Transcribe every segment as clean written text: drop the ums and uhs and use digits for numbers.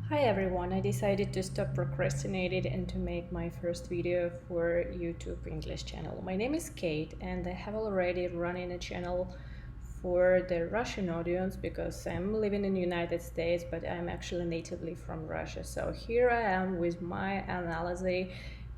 Hi everyone, I decided to stop procrastinating and to make my first video for YouTube English channel. My name is Kate and I have already running a channel for the Russian audience because I'm living in the United States, but I'm actually natively from Russia. So here I am with my analysis.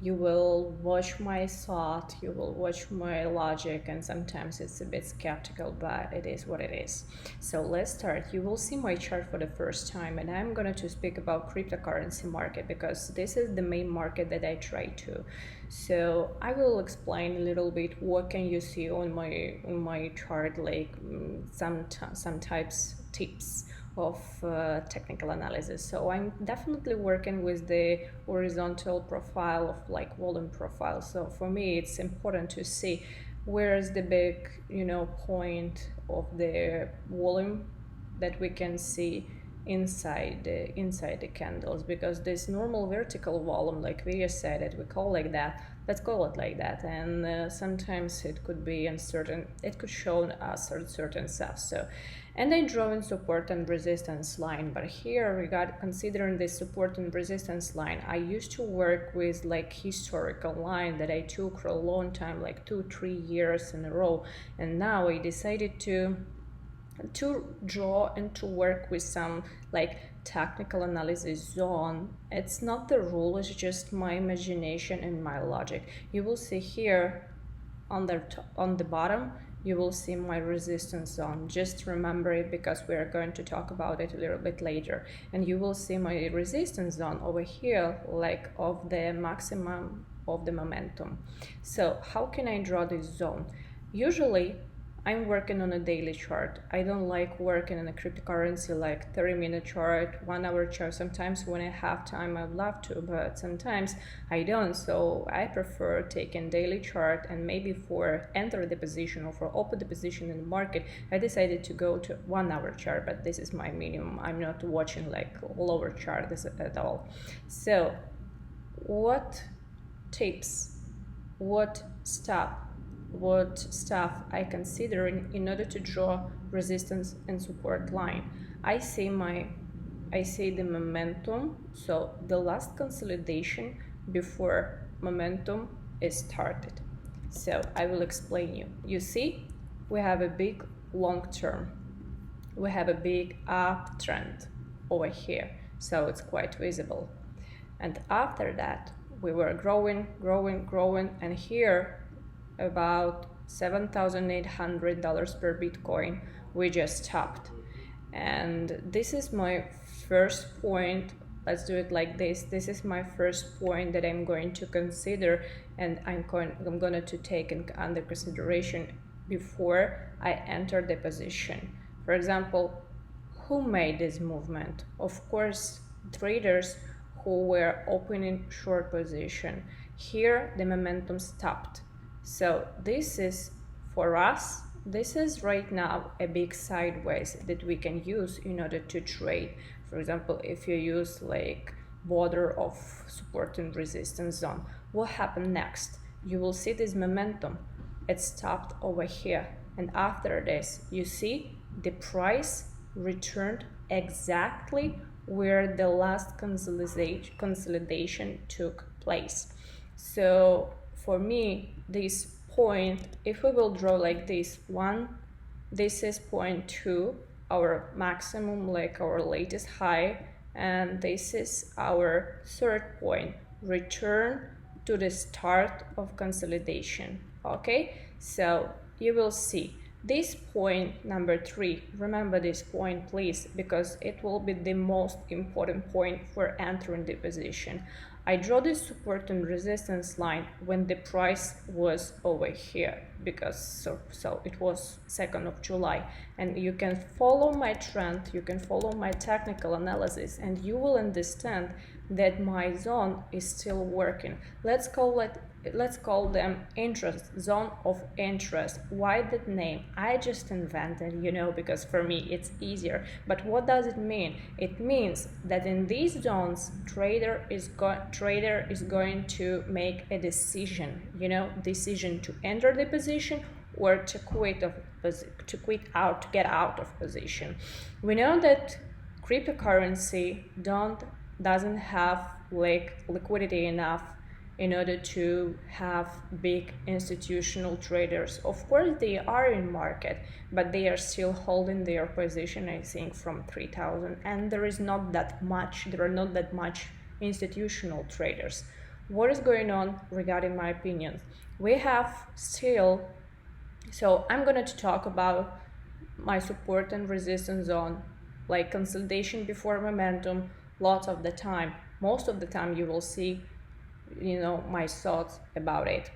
You will watch my thought, you will watch my logic, and sometimes it's a bit skeptical, but it is what it is. So let's start. You will see my chart for the first time, and I'm going to speak about cryptocurrency market because this is the main market that I trade to. So I will explain a little bit what can you see on my chart, like some tips of technical analysis. So I'm definitely working with the horizontal profile of like volume profile. So for me, it's important to see where is the big, point of the volume that we can see inside the candles, because this normal vertical volume, like we just said it, we call like that, let's call it like that, and sometimes it could be uncertain, it could show us certain stuff. So and I draw in support and resistance line, but here we got considering this support and resistance line, I used to work with like historical line that I took for a long time, like 2-3 years in a row, and now I decided to draw and to work with some like technical analysis zone. It's not the rule, it's just my imagination and my logic. You will see here on the bottom, you will see my resistance zone. Just remember it because we are going to talk about it a little bit later. And you will see my resistance zone over here, like of the maximum of the momentum. So how can I draw this zone? Usually I'm working on a daily chart. I don't like working in a cryptocurrency like 30-minute chart, 1-hour chart. Sometimes when I have time, I'd love to, but sometimes I don't. So I prefer taking daily chart, and maybe for enter the position or for open the position in the market, I decided to go to 1-hour chart, but this is my minimum. I'm not watching like lower chart at all. So what tips, what stuff I consider in order to draw resistance and support line? I see the momentum, so the last consolidation before momentum is started. So I will explain you. You see, we have a big long term, we have a big uptrend over here, so it's quite visible. And after that, we were growing, and here about $7,800 per Bitcoin, we just stopped. And this is my first point. Let's do it like this. This is my first point that I'm going to consider, and I'm going to take under consideration before I enter the position. For example, who made this movement? Of course, traders who were opening short position. Here the momentum stopped. So this is, for us, this is right now a big sideways that we can use in order to trade. For example, if you use like border of support and resistance zone, what happened next? You will see this momentum. It stopped over here, and after this, you see the price returned exactly where the last consolidation took place. So for me, this point, if we will draw like this one, this is point 2, our maximum, like our latest high, and this is our third point, return to the start of consolidation. Okay, so you will see this point number 3. Remember this point, please, because it will be the most important point for entering the position. I draw this support and resistance line when the price was over here, because so it was 2nd of July, and you can follow my trend, you can follow my technical analysis, and you will understand that my zone is still working. Let's call them interest, zone of interest. Why that name? I just invented, because for me it's easier. But what does it mean? It means that in these zones, trader is going to make a decision, decision to enter the position or to get out of position. We know that cryptocurrency don't doesn't have like liquidity enough in order to have big institutional traders. Of course they are in market, but they are still holding their position, I think, from 3,000, and there are not that much institutional traders. What is going on regarding my opinions? We have still, so I'm going to talk about my support and resistance zone, like consolidation before momentum. Lots of the time, most of the time, you will see my thoughts about it.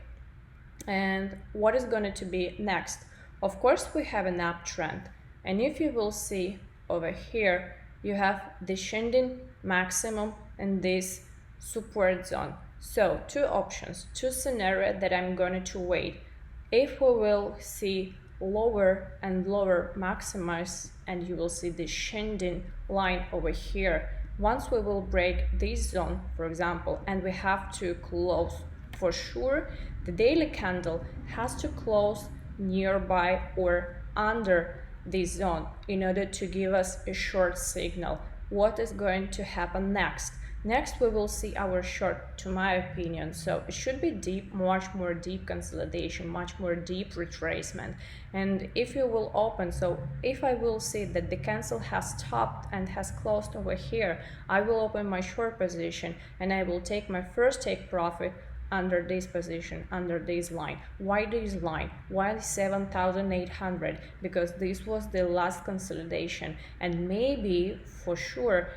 And what is going to be next? Of course, we have an uptrend, and if you will see over here, you have the Shindin maximum and this support zone. So two options, two scenarios that I'm going to wait. If we will see lower and lower maximus, and you will see the Shindin line over here, once we will break this zone, for example, and we have to close, for sure the daily candle has to close nearby or under this zone in order to give us a short signal. What is going to happen next? Next, we will see our short, to my opinion. So it should be deep, much more deep consolidation, much more deep retracement. And if you will open, so if I will see that the candle has stopped and has closed over here, I will open my short position and I will take my first take profit under this position, under this line. Why this line? Why 7,800? Because this was the last consolidation, and maybe for sure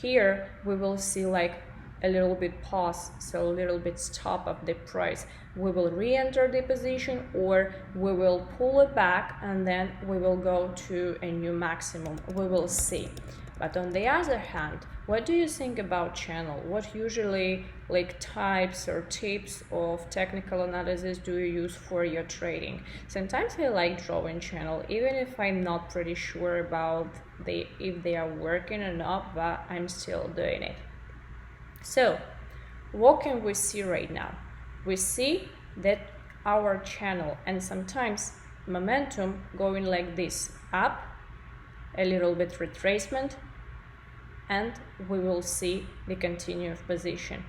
here we will see like a little bit pause, so a little bit stop of the price. We will re-enter the position, or we will pull it back and then we will go to a new maximum. We will see. But on the other hand, what do you think about channel? What usually like types or tips of technical analysis do you use for your trading? Sometimes I like drawing channel, even if I'm not pretty sure about if they are working or not, but I'm still doing it. So what can we see right now? We see that our channel and sometimes momentum going like this, up, a little bit retracement, and we will see the continuous position.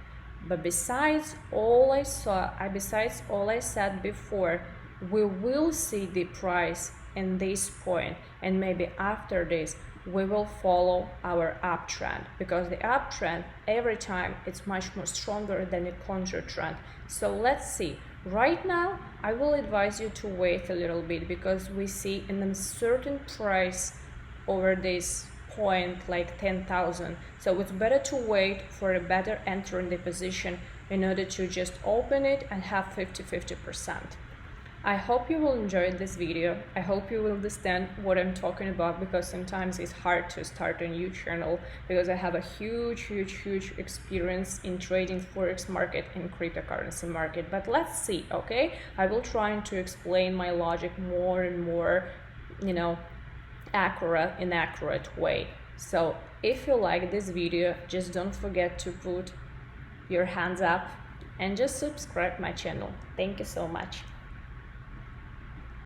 But besides all I said before, we will see the price in this point, and maybe after this we will follow our uptrend, because the uptrend every time it's much more stronger than the counter trend. So let's see. Right now I will advise you to wait a little bit, because we see an uncertain price over this point, like 10,000. So it's better to wait for a better enter in the position in order to just open it and have 50-50%. I hope you will enjoy this video. I hope you will understand what I'm talking about, because sometimes it's hard to start a new channel, because I have a huge experience in trading forex market and cryptocurrency market. But let's see, okay? I will try to explain my logic more and more, accurate way. So if you like this video, just don't forget to put your hands up and just subscribe my channel. Thank you so much.